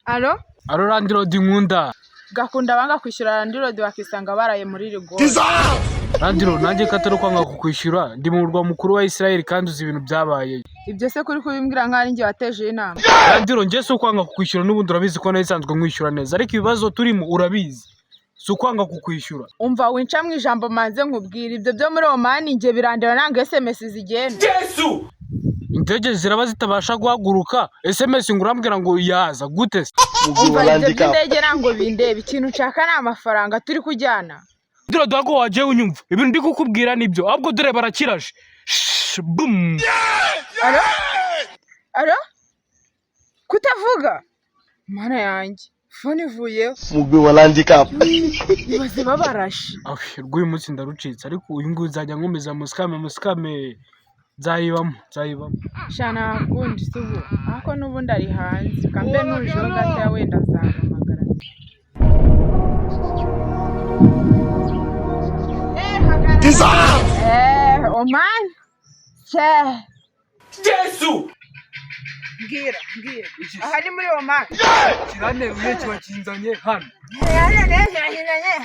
Alo? Alo Landlord nkunda. Gakunda banga kwishyura Landlord bakisanga baraye muri rigo. Landlord nanjye katari kwanga kukwishyura ndi mu murwa mukuru wa Israel kandi uzi ibintu byabaye. Ibyo se kuri kubimbwira nk'ari ngiye wateje inama. Landlord nje so kwanga kukwishyura n'ubundi urabizi ko nayisanzwe nkwishyura neza ariko ibibazo turimo urabizi. So kwanga kukwishyura. Umva winca mu ijambo manze nkubwira ibyo byo muri Oman ngiye birandira nanga SMS zigenda. Yesu! Indege ziraba zitabasha guhaguruka SMS ngurambwira ngo yaza gute se? Umva ibyo ndege nango bindeba ikintu nshaka na amafaranga turi kujyana. Dore dago waje unyumva ibintu ndi kukubwira nibyo ahubwo dore barakirashe. Boom! Alo? Alo? Kutavuga? Mana yanjye. Phone ivuye. Mugwi walandika. Ibaze babarashe. Rw'uyu munsi ndarucitse ariko uyu nguyu nzajya nkomeza musikame nzayibamo. Shana kundi subu. Ako nubundi ari hanze. Kambe nujo gata wenda zahamagara. Oman. Yesu! Ngira. Aha ni muri Oman. Kirane uye kiba kinzanye hano.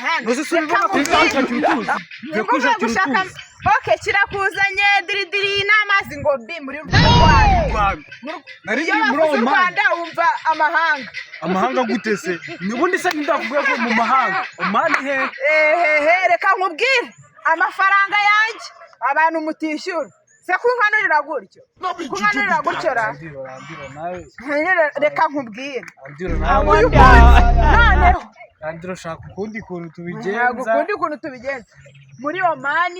Hano. Nose subibona ko cyangwa cyutuzi. Yakusha cyutuzi. Okay, kirakuzanye diri n'amazi ngo bi muri Rwanda. Nari muri Oman. Rwanda umva amahanga. Amahanga gute se? Nibundi se ndakubwiye ko mu mahanga. Oman he? Reka nkubwire amafaranga yanjye abantu mutishyura. Se kunkanurira gutyo. Kunkanurira gutyo ra. Reka nkubwire. Noneho. Andro shaka ukundi kuntu tubigenza. Muri Oman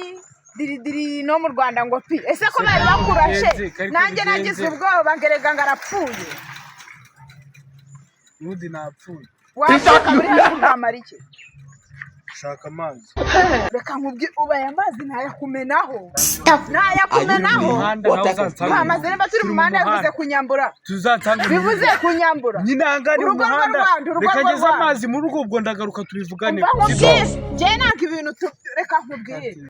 diri no mu Rwanda ngo pi. Ese ko bari bakurashe. Nanjye nagize ubwoba ngerega ngarapfuye. Nudi napfuye. Washaka muri hano iki? Shaka amazi. Reka nkubwire ubaye amazi ntayakumenaho. Amazi niba turi mu muhanda bivuze kunyambura. Tuzatanga. Bivuze kunyambura. Nyinangani mu muhanda. Reka ngeze amazi muri ubwo ndagaruka tubivugane. Je nanga ibintu reka nkubwire.